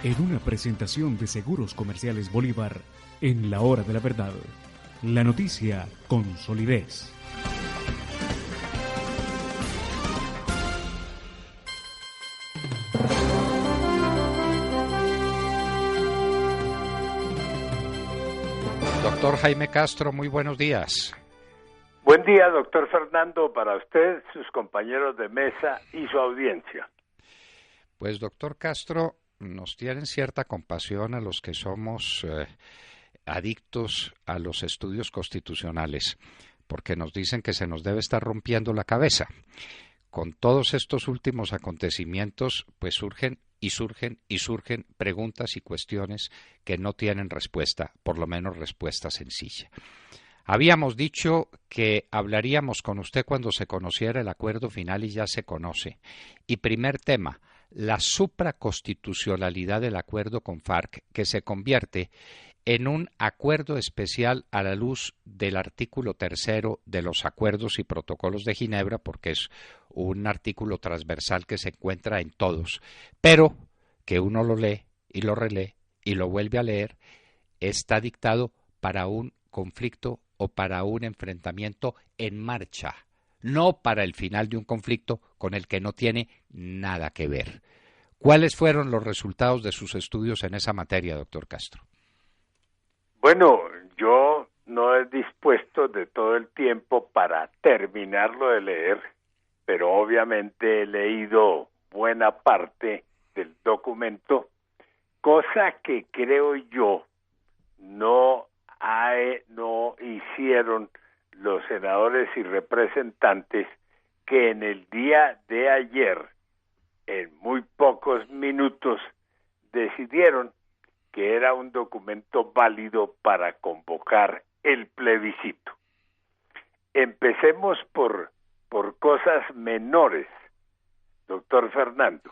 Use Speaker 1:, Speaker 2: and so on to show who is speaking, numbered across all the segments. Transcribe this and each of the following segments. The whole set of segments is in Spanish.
Speaker 1: En una presentación de Seguros Comerciales Bolívar, en la hora de la verdad, la noticia con solidez.
Speaker 2: Doctor Jaime Castro, muy buenos días.
Speaker 3: Buen día, doctor Fernando, para usted, sus compañeros de mesa y su audiencia.
Speaker 2: Pues, doctor Castro, nos tienen cierta compasión a los que somos adictos a los estudios constitucionales, porque nos dicen que se nos debe estar rompiendo la cabeza. Con todos estos últimos acontecimientos, pues surgen preguntas y cuestiones que no tienen respuesta, por lo menos respuesta sencilla. Habíamos dicho que hablaríamos con usted cuando se conociera el acuerdo final y ya se conoce. Y primer tema, la supraconstitucionalidad del acuerdo con FARC, que se convierte en un acuerdo especial a la luz del artículo 3 de los acuerdos y protocolos de Ginebra, porque es un artículo transversal que se encuentra en todos, pero que uno lo lee y lo relee y lo vuelve a leer, está dictado para un conflicto o para un enfrentamiento en marcha, no para el final de un conflicto con el que no tiene nada que ver. ¿Cuáles fueron los resultados de sus estudios en esa materia, doctor Castro?
Speaker 3: Bueno, yo no he dispuesto de todo el tiempo para terminarlo de leer, pero obviamente he leído buena parte del documento, cosa que creo yo no hicieron los senadores y representantes que en el día de ayer, en muy pocos minutos, decidieron que era un documento válido para convocar el plebiscito. Empecemos por cosas menores, doctor Fernando.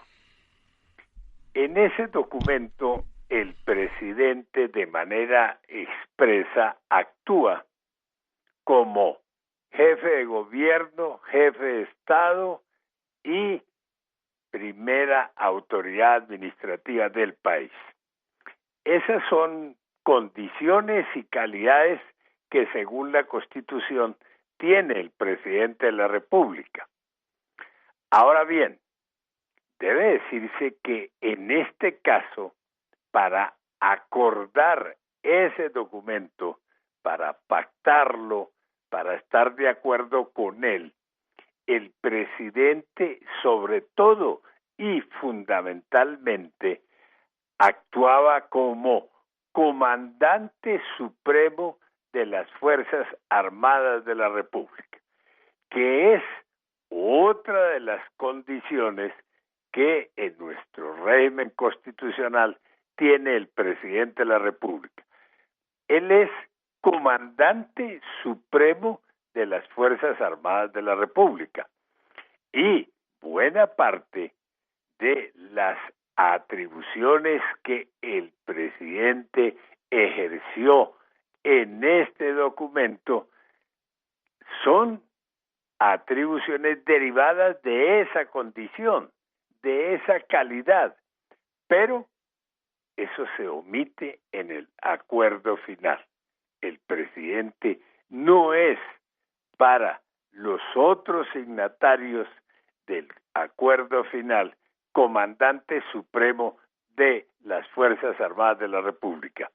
Speaker 3: En ese documento, el presidente de manera expresa actúa como jefe de gobierno, jefe de Estado y primera autoridad administrativa del país. Esas son condiciones y calidades que según la Constitución tiene el presidente de la República. Ahora bien, debe decirse que en este caso, para acordar ese documento, para pactarlo, para estar de acuerdo con él, el presidente sobre todo y fundamentalmente actuaba como comandante supremo de las Fuerzas Armadas de la República, que es otra de las condiciones que en nuestro régimen constitucional tiene el presidente de la República. Él es comandante supremo de las Fuerzas Armadas de la República y buena parte de las atribuciones que el presidente ejerció en este documento son atribuciones derivadas de esa condición, de esa calidad, pero eso se omite en el acuerdo final. El presidente no es para los otros signatarios del acuerdo final comandante supremo de las Fuerzas Armadas de la República.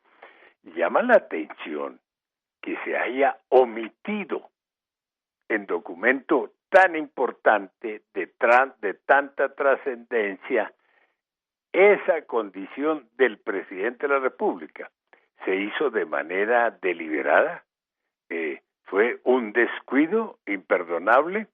Speaker 3: Llama la atención que se haya omitido en documento tan importante, de tanta trascendencia, esa condición del presidente de la República. Se hizo de manera deliberada, fue un descuido imperdonable.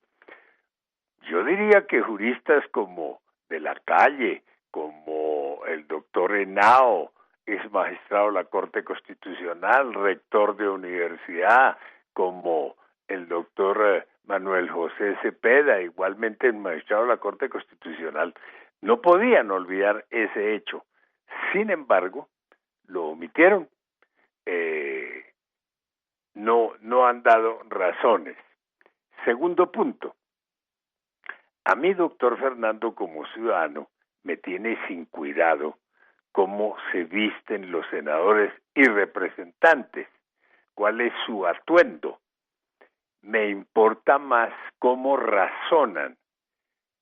Speaker 3: Yo diría que juristas como de la Calle, como el doctor Henao, es magistrado de la Corte Constitucional, rector de universidad, como el doctor Manuel José Cepeda, igualmente magistrado de la Corte Constitucional, no podían olvidar ese hecho. Sin embargo, lo omitieron. No han dado razones. Segundo punto. A mí, doctor Fernando, como ciudadano, me tiene sin cuidado cómo se visten los senadores y representantes, cuál es su atuendo. Me importa más cómo razonan,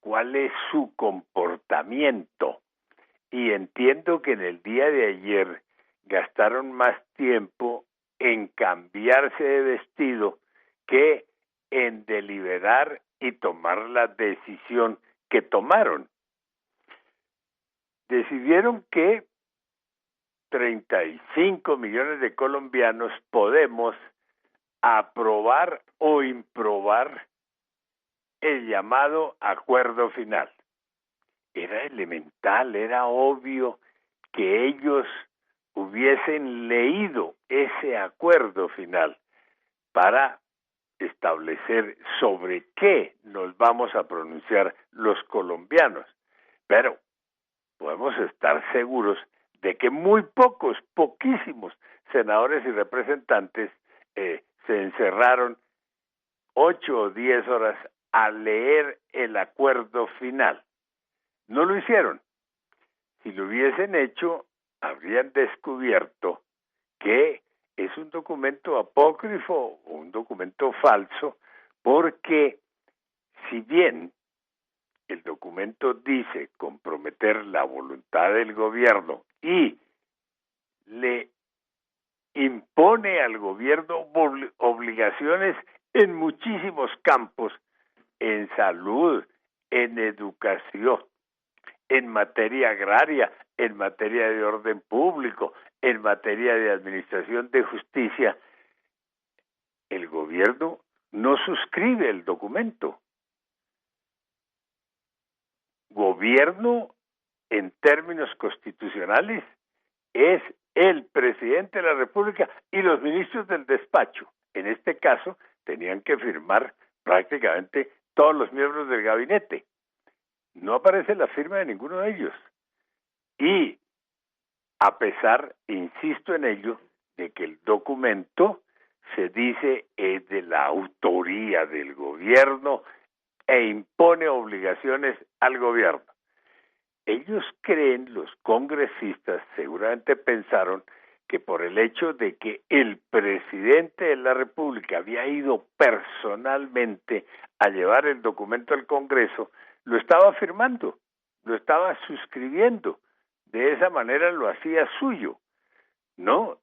Speaker 3: cuál es su comportamiento. Y entiendo que en el día de ayer gastaron más tiempo en cambiarse de vestido que en deliberar y tomar la decisión que tomaron. Decidieron que 35 millones de colombianos podemos aprobar o improbar el llamado acuerdo final. Era elemental, era obvio que ellos hubiesen leído ese acuerdo final para establecer sobre qué nos vamos a pronunciar los colombianos. Pero podemos estar seguros de que muy poquísimos senadores y representantes se encerraron 8 o 10 horas a leer el acuerdo final. No lo hicieron. Si lo hubiesen hecho, habrían descubierto que es un documento apócrifo o un documento falso, porque si bien el documento dice comprometer la voluntad del gobierno y le impone al gobierno obligaciones en muchísimos campos, en salud, en educación, en materia agraria, en materia de orden público, en materia de administración de justicia, el gobierno no suscribe el documento. Gobierno, en términos constitucionales, es el presidente de la República y los ministros del despacho. En este caso, tenían que firmar prácticamente todos los miembros del gabinete. No aparece la firma de ninguno de ellos. Y a pesar, insisto en ello, de que el documento se dice es de la autoría del gobierno e impone obligaciones al gobierno. Ellos creen, los congresistas seguramente pensaron que por el hecho de que el presidente de la República había ido personalmente a llevar el documento al Congreso, lo estaba firmando, lo estaba suscribiendo. De esa manera lo hacía suyo. No,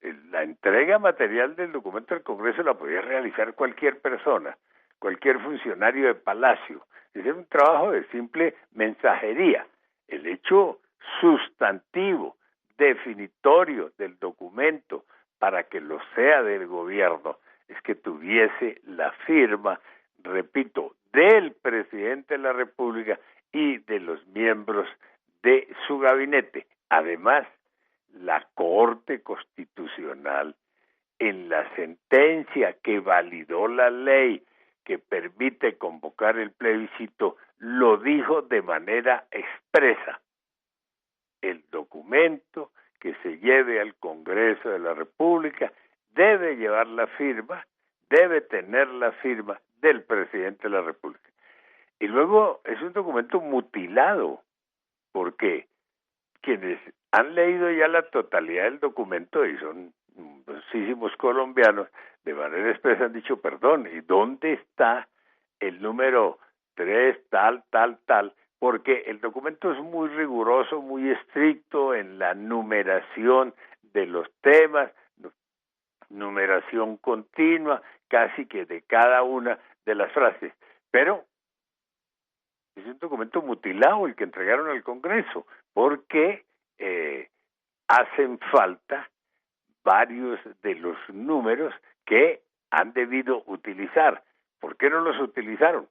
Speaker 3: la entrega material del documento al Congreso la podía realizar cualquier persona, cualquier funcionario de Palacio. Ese es un trabajo de simple mensajería. El hecho sustantivo, definitorio del documento para que lo sea del gobierno es que tuviese la firma, repito, del presidente de la República y de los miembros de su gabinete. Además, la Corte Constitucional, en la sentencia que validó la ley que permite convocar el plebiscito, lo dijo de manera expresa. El documento que se lleve al Congreso de la República debe llevar la firma, debe tener la firma del presidente de la República. Y luego es un documento mutilado, porque quienes han leído ya la totalidad del documento, y son muchísimos colombianos, de manera expresa han dicho, perdón, ¿y dónde está el número 3, tal? Porque el documento es muy riguroso, muy estricto en la numeración de los temas, numeración continua, casi que de cada una de las frases. Pero es un documento mutilado el que entregaron al Congreso, porque hacen falta varios de los números que han debido utilizar. ¿Por qué no los utilizaron?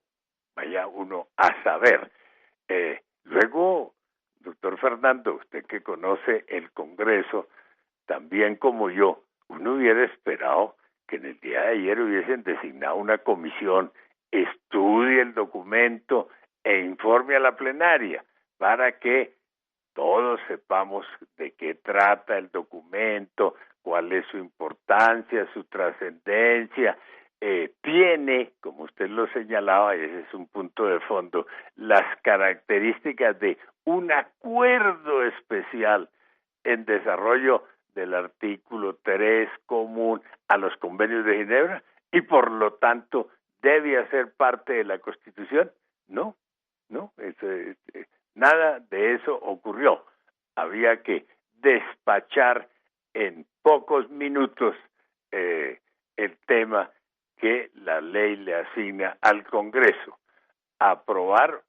Speaker 3: Vaya uno a saber. Luego, doctor Fernando, usted que conoce el Congreso, también como yo, uno hubiera esperado que en el día de ayer hubiesen designado una comisión, estudie el documento e informe a la plenaria para que todos sepamos de qué trata el documento, cuál es su importancia, su trascendencia. Tiene, como usted lo señalaba, y ese es un punto de fondo, las características de un acuerdo especial en desarrollo del artículo 3 común a los convenios de Ginebra y por lo tanto debe ser parte de la Constitución. No, nada de eso ocurrió. Había que despachar en pocos minutos el tema que la ley le asigna al Congreso, aprobar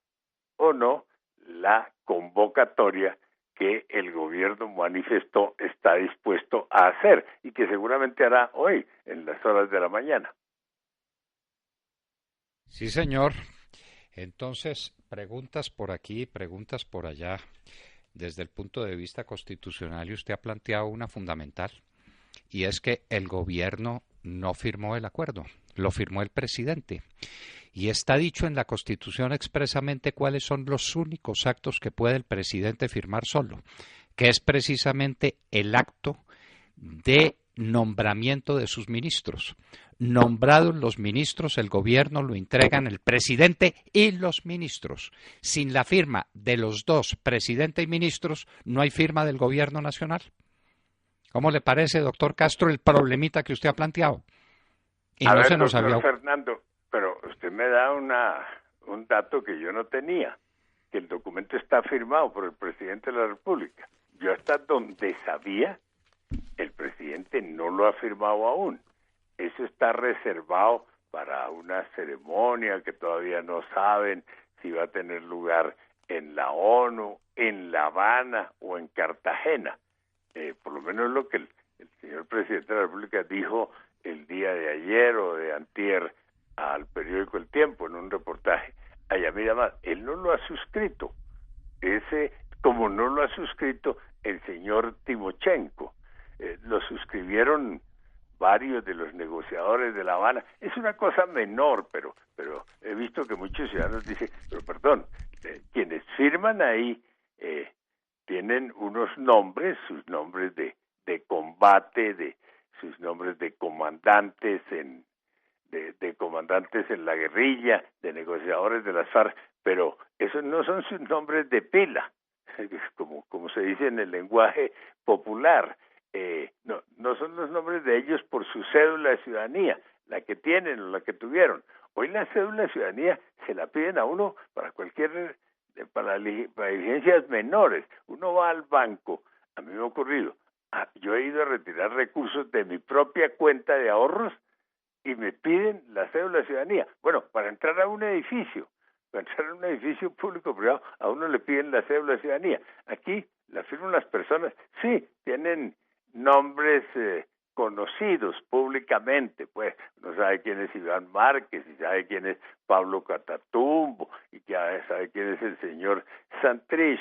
Speaker 3: o no la convocatoria que el gobierno manifestó está dispuesto a hacer y que seguramente hará hoy en las horas de la mañana.
Speaker 2: Sí, señor. Entonces, preguntas por aquí, preguntas por allá. Desde el punto de vista constitucional, y usted ha planteado una fundamental, y es que el gobierno no firmó el acuerdo, lo firmó el presidente. Y está dicho en la Constitución expresamente cuáles son los únicos actos que puede el presidente firmar solo, que es precisamente el acto de nombramiento de sus ministros. Nombrados los ministros, el gobierno lo entregan el presidente y los ministros. Sin la firma de los dos, presidente y ministros, no hay firma del gobierno nacional. ¿Cómo le parece, doctor Castro, el problemita que usted ha planteado? Y
Speaker 3: a
Speaker 2: no
Speaker 3: ver,
Speaker 2: se nos había...
Speaker 3: Fernando, pero usted me da un dato que yo no tenía, que el documento está firmado por el presidente de la República. Yo hasta donde sabía, el presidente no lo ha firmado aún. Eso está reservado para una ceremonia que todavía no saben si va a tener lugar en la ONU, en La Habana o en Cartagena. Por lo menos lo que el señor presidente de la República dijo el día de ayer o de antier al periódico El Tiempo en un reportaje. Allá mira más, él no lo ha suscrito. Como no lo ha suscrito el señor Timochenko. Lo suscribieron varios de los negociadores de La Habana. Es una cosa menor, pero he visto que muchos ciudadanos dicen, pero perdón, quienes firman ahí tienen unos nombres, sus nombres de combate, sus nombres de comandantes de comandantes en la guerrilla, de negociadores de las FARC, pero esos no son sus nombres de pila, como se dice en el lenguaje popular. No son los nombres de ellos por su cédula de ciudadanía, la que tienen o la que tuvieron. Hoy la cédula de ciudadanía se la piden a uno para diligencias menores. Uno va al banco, a mí me ha ocurrido, yo he ido a retirar recursos de mi propia cuenta de ahorros y me piden la cédula de ciudadanía. Bueno, para entrar a un edificio público-privado, a uno le piden la cédula de ciudadanía. Aquí la firman las personas, sí, tienen nombres conocidos públicamente, pues uno sabe quién es Iván Márquez, y sabe quién es Pablo Catatumbo, y ya sabe quién es el señor Santrich,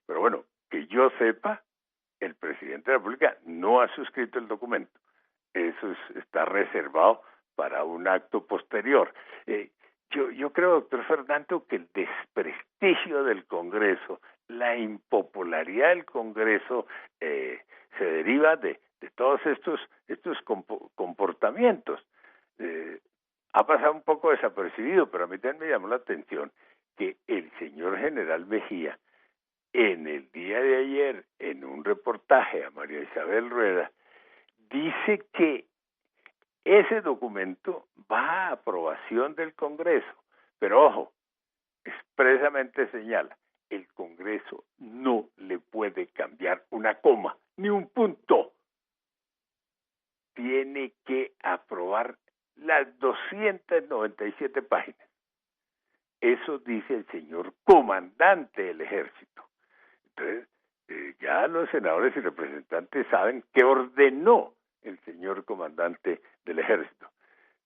Speaker 3: pero bueno, que yo sepa, el presidente de la República no ha suscrito el documento. Eso está reservado para un acto posterior. Yo creo, doctor Fernando, que el desprestigio del Congreso, la impopularidad del Congreso se deriva de todos estos comportamientos. Ha pasado un poco desapercibido, pero a mí también me llamó la atención que el señor general Mejía, en el día de ayer, en un reportaje a María Isabel Rueda, dice que ese documento va a aprobación del Congreso, pero ojo, expresamente señala, el Congreso no le puede cambiar una coma, ni un punto. Tiene que aprobar las 297 páginas. Eso dice el señor comandante del Ejército. Entonces, ya los senadores y representantes saben que ordenó el señor comandante del Ejército.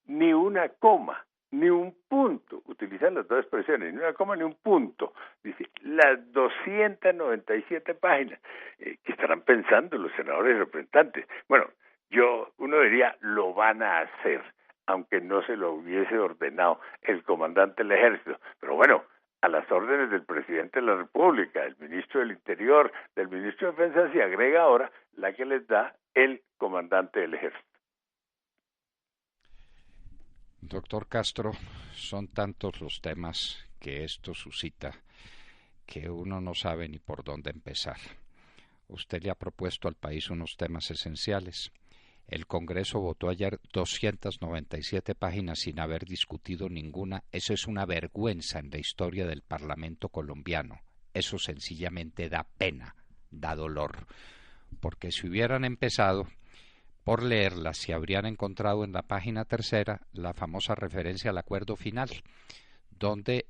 Speaker 3: Ni una coma, ni un punto, utilizan las dos expresiones, ni una coma ni un punto. Dice, las 297 páginas. ¿Qué estarán pensando los senadores y representantes? Bueno, uno diría, lo van a hacer, aunque no se lo hubiese ordenado el comandante del Ejército. Pero bueno, a las órdenes del presidente de la República, del ministro del Interior, del ministro de Defensa, se agrega ahora la que les da el comandante del Ejército.
Speaker 2: Doctor Castro, son tantos los temas que esto suscita que uno no sabe ni por dónde empezar. Usted le ha propuesto al país unos temas esenciales. El Congreso votó ayer 297 páginas sin haber discutido ninguna. Eso es una vergüenza en la historia del Parlamento colombiano. Eso sencillamente da pena, da dolor. Porque si hubieran empezado por leerlas, se habrían encontrado en la página 3 la famosa referencia al acuerdo final, donde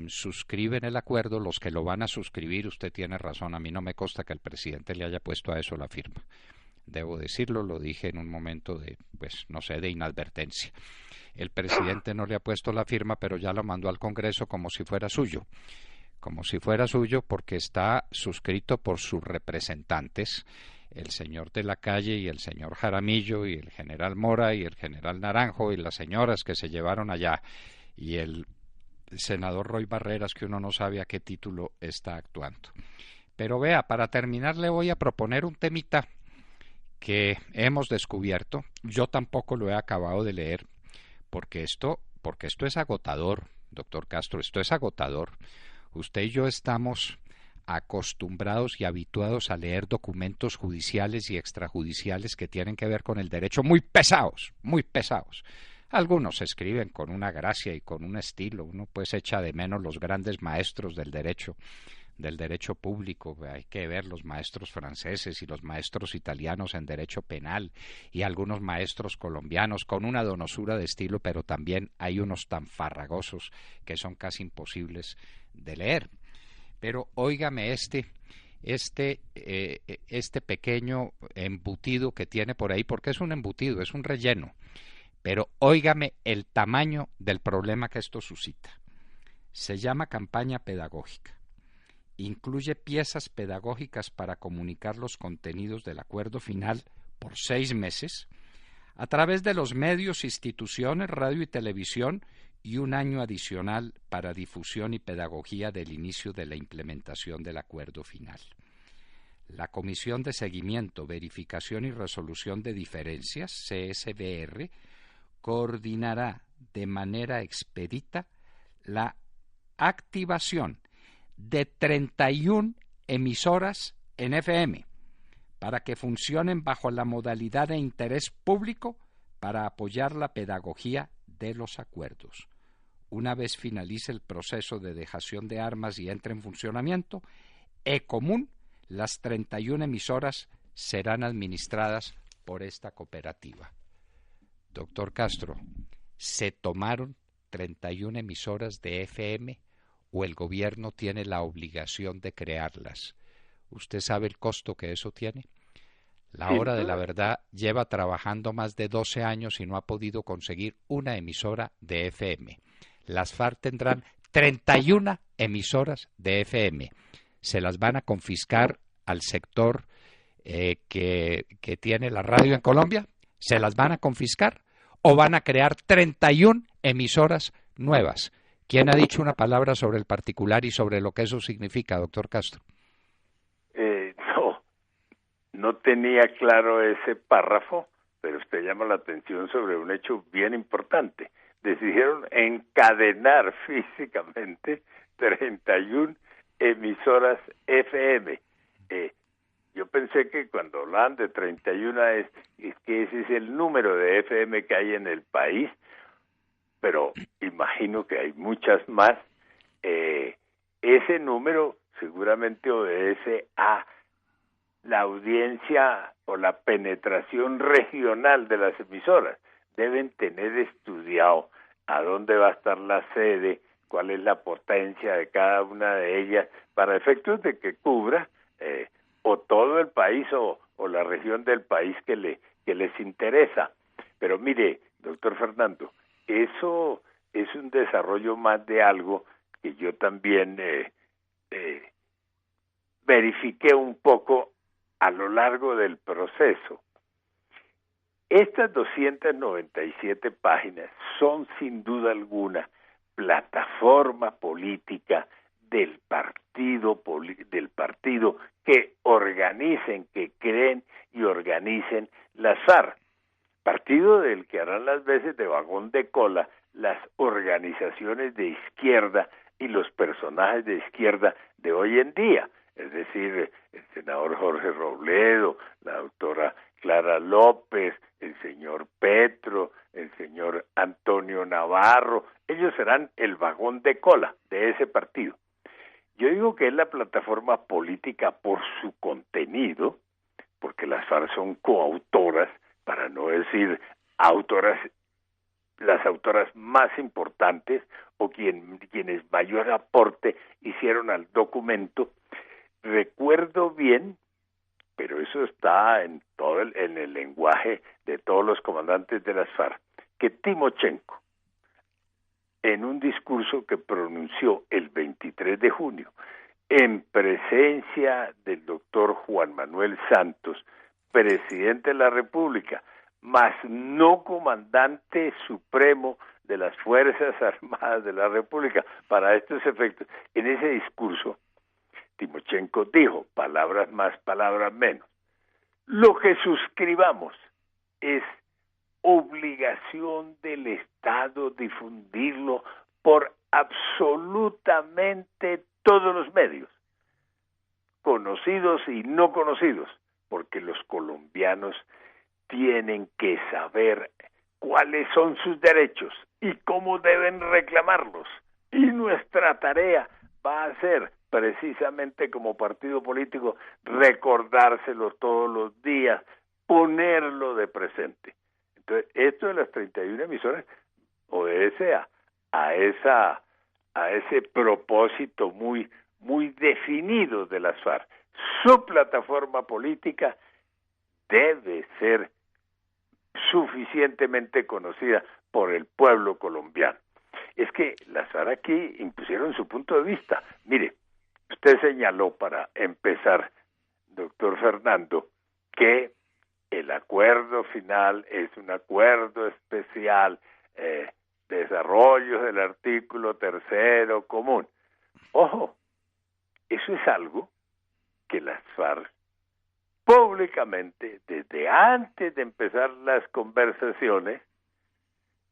Speaker 2: suscriben el acuerdo los que lo van a suscribir. Usted tiene razón, a mí no me consta que el presidente le haya puesto a eso la firma. Debo decirlo, lo dije en un momento de, de inadvertencia. El presidente no le ha puesto la firma, pero ya lo mandó al Congreso como si fuera suyo. Como si fuera suyo porque está suscrito por sus representantes, el señor de la Calle y el señor Jaramillo y el general Mora y el general Naranjo y las señoras que se llevaron allá y el senador Roy Barreras, que uno no sabe a qué título está actuando. Pero vea, para terminar le voy a proponer un temita que hemos descubierto. Yo tampoco lo he acabado de leer porque esto es agotador, doctor Castro, esto es agotador. Usted y yo estamos acostumbrados y habituados a leer documentos judiciales y extrajudiciales que tienen que ver con el derecho muy pesados, muy pesados. Algunos escriben con una gracia y con un estilo, uno pues echa de menos los grandes maestros del derecho público. Hay que ver los maestros franceses y los maestros italianos en derecho penal y algunos maestros colombianos con una donosura de estilo, pero también hay unos tan farragosos que son casi imposibles de leer. Pero óigame este pequeño embutido que tiene por ahí, porque es un embutido, es un relleno, pero óigame el tamaño del problema que esto suscita. Se llama campaña pedagógica. Incluye piezas pedagógicas para comunicar los contenidos del acuerdo final por 6 meses, a través de los medios, instituciones, radio y televisión, y 1 año adicional para difusión y pedagogía del inicio de la implementación del acuerdo final. La Comisión de Seguimiento, Verificación y Resolución de Diferencias, CSVR, coordinará de manera expedita la activación de 31 emisoras en FM para que funcionen bajo la modalidad de interés público para apoyar la pedagogía de los acuerdos. Una vez finalice el proceso de dejación de armas y entre en funcionamiento, E-Común, las 31 emisoras serán administradas por esta cooperativa. Doctor Castro, ¿se tomaron 31 emisoras de FM o el gobierno tiene la obligación de crearlas? ¿Usted sabe el costo que eso tiene? La Hora de la Verdad lleva trabajando más de 12 años y no ha podido conseguir una emisora de FM. Las FARC tendrán 31 emisoras de FM. ¿Se las van a confiscar al sector que tiene la radio en Colombia? ¿Se las van a confiscar? ¿O van a crear 31 emisoras nuevas? ¿Quién ha dicho una palabra sobre el particular y sobre lo que eso significa, doctor Castro?
Speaker 3: No tenía claro ese párrafo, pero usted llama la atención sobre un hecho bien importante. Decidieron encadenar físicamente 31 emisoras FM. Yo pensé que cuando hablaban de 31 es que ese es el número de FM que hay en el país, pero imagino que hay muchas más. Ese número seguramente obedece a la audiencia o la penetración regional de las emisoras. Deben tener estudiado a dónde va a estar la sede, cuál es la potencia de cada una de ellas, para efectos de que cubra o todo el país o la región del país que les interesa. Pero mire, doctor Fernando, eso es un desarrollo más de algo que yo también verifiqué un poco a lo largo del proceso. Estas 297 páginas son sin duda alguna plataforma política del partido que organicen, que creen y organicen las FARC, partido del que harán las veces de vagón de cola las organizaciones de izquierda y los personajes de izquierda de hoy en día, es decir, el senador Jorge cajón de cola de ese partido. Yo digo que es la plataforma política por su contenido, porque las FARC son coautoras, para no decir autoras, las autoras más importantes o quienes mayor aporte hicieron al documento. Recuerdo bien, pero eso está en el lenguaje de todos los comandantes de las FARC, que Timochenko, en un discurso que pronunció el 23 de junio, en presencia del doctor Juan Manuel Santos, presidente de la República, mas no comandante supremo de las Fuerzas Armadas de la República, para estos efectos, en ese discurso, Timochenko dijo, palabras más, palabras menos, lo que suscribamos es obligación del Estado difundirlo por absolutamente todos los medios, conocidos y no conocidos, porque los colombianos tienen que saber cuáles son sus derechos y cómo deben reclamarlos. Y nuestra tarea va a ser, precisamente como partido político, recordárselo todos los días, ponerlo de presente. Entonces, esto de las 31 emisoras obedece a ese propósito muy definido de las FARC. Su plataforma política debe ser suficientemente conocida por el pueblo colombiano. Es que las FARC aquí impusieron su punto de vista. Mire, usted señaló para empezar, doctor Fernando, que el acuerdo final es un acuerdo especial, desarrollo del artículo 3º común. Ojo, eso es algo que las FARC públicamente, desde antes de empezar las conversaciones,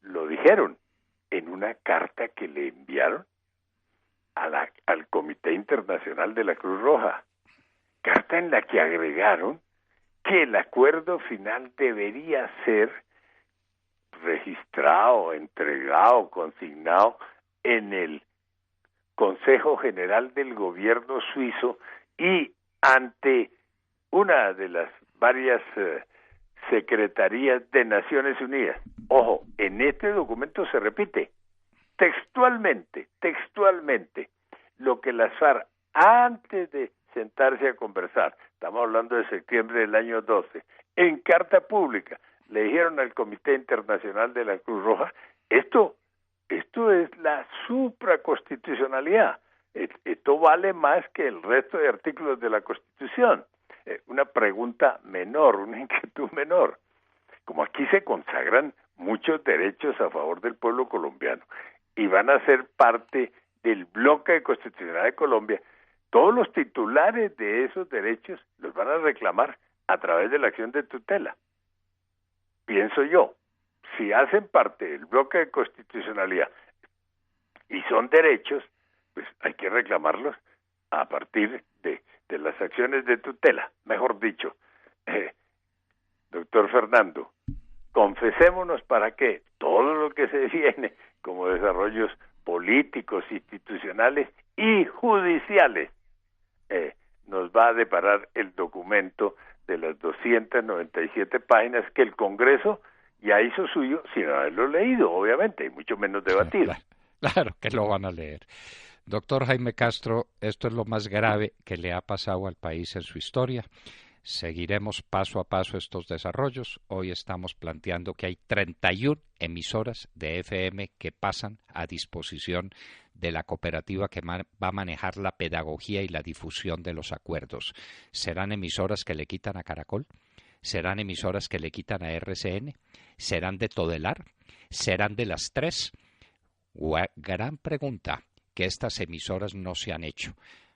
Speaker 3: lo dijeron en una carta que le enviaron al Comité Internacional de la Cruz Roja, carta en la que agregaron que el acuerdo final debería ser registrado, entregado, consignado en el Consejo General del Gobierno suizo y ante una de las varias secretarías de Naciones Unidas. Ojo, en este documento se repite textualmente, lo que las FARC antes de sentarse a conversar, estamos hablando de septiembre del año 12, en carta pública le dijeron al Comité Internacional de la Cruz Roja, esto es la supraconstitucionalidad, esto vale más que el resto de artículos de la Constitución. Una pregunta menor, una inquietud menor. Como aquí se consagran muchos derechos a favor del pueblo colombiano y van a ser parte del bloque de constitucionalidad de Colombia, todos los titulares de esos derechos los van a reclamar a través de la acción de tutela. Pienso yo, si hacen parte del bloque de constitucionalidad y son derechos, pues hay que reclamarlos a partir de las acciones de tutela. Mejor dicho, doctor Fernando, confesémonos para que todo lo que se viene como desarrollos políticos, institucionales y judiciales nos va a deparar el documento de las 297 páginas que el Congreso ya hizo suyo sin haberlo leído, obviamente, y mucho menos debatido.
Speaker 2: Claro que lo van a leer. Doctor Jaime Castro, esto es lo más grave que le ha pasado al país en su historia. Seguiremos paso a paso estos desarrollos. Hoy estamos planteando que hay 31 emisoras de FM que pasan a disposición de la cooperativa que va a manejar la pedagogía y la difusión de los acuerdos. ¿Serán emisoras que le quitan a Caracol? ¿Serán emisoras que le quitan a RCN? ¿Serán de Todelar? ¿Serán de las tres? Gran pregunta que estas emisoras no se han hecho.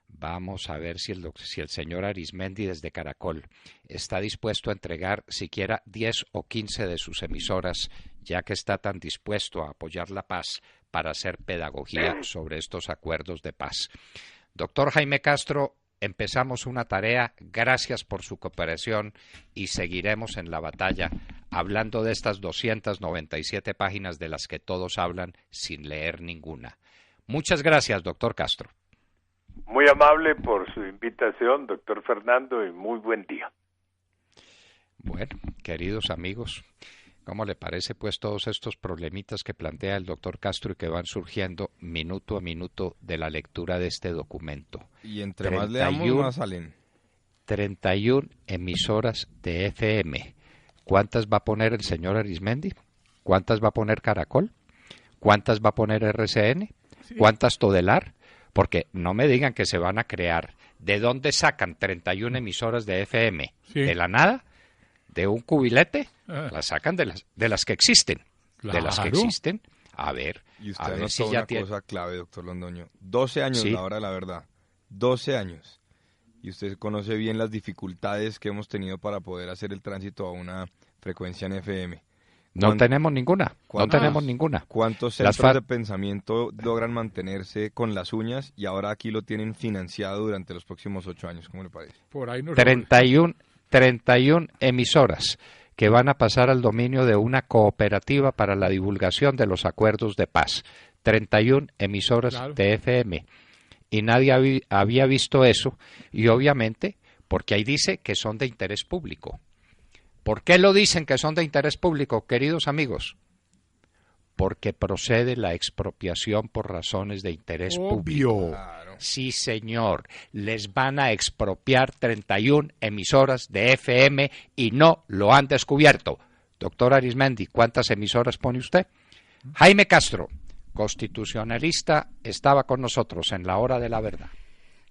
Speaker 2: Vamos a ver si el señor Arismendi desde Caracol está dispuesto a entregar siquiera 10 o 15 de sus emisoras, ya que está tan dispuesto a apoyar la paz para hacer pedagogía sobre estos acuerdos de paz. Doctor Jaime Castro, empezamos una tarea. Gracias por su cooperación y seguiremos en la batalla hablando de estas 297 páginas de las que todos hablan sin leer ninguna. Muchas gracias, doctor Castro.
Speaker 3: Muy amable por su invitación, doctor Fernando, y muy buen día.
Speaker 2: Bueno, queridos amigos, ¿cómo le parece pues todos estos problemitas que plantea el doctor Castro y que van surgiendo minuto a minuto de la lectura de este documento?
Speaker 4: Y entre más leamos, más salen.
Speaker 2: 31 emisoras de FM. ¿Cuántas va a poner el señor Arismendi? ¿Cuántas va a poner Caracol? ¿Cuántas va a poner RCN? Sí. ¿Cuántas Todelar? Porque no me digan que se van a crear. ¿De dónde sacan 31 emisoras de FM? Sí. ¿De la nada? ¿De un cubilete? Las sacan de las que existen. Claro. De las que existen. A ver.
Speaker 4: Y usted notó una cosa clave, doctor Londoño. 12 años, ¿sí? La hora de la verdad. 12 años. Y usted conoce bien las dificultades que hemos tenido para poder hacer el tránsito a una frecuencia en FM.
Speaker 2: No tenemos ninguna. No tenemos ninguna.
Speaker 4: ¿Cuántos centros de pensamiento logran mantenerse con las uñas y ahora aquí lo tienen financiado durante los próximos 8 años? ¿Cómo le parece?
Speaker 2: Por ahí no 31 emisoras que van a pasar al dominio de una cooperativa para la divulgación de los acuerdos de paz. 31 emisoras de FM. Y nadie había visto eso, y obviamente, porque ahí dice que son de interés público. ¿Por qué lo dicen que son de interés público, queridos amigos? Porque procede la expropiación por razones de interés público. Claro. Sí, señor, les van a expropiar 31 emisoras de FM y no lo han descubierto. Doctor Arismendi, ¿cuántas emisoras pone usted? Jaime Castro, constitucionalista, estaba con nosotros en la hora de la verdad.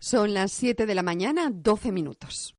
Speaker 5: Son las 7 de la mañana, 12 minutos.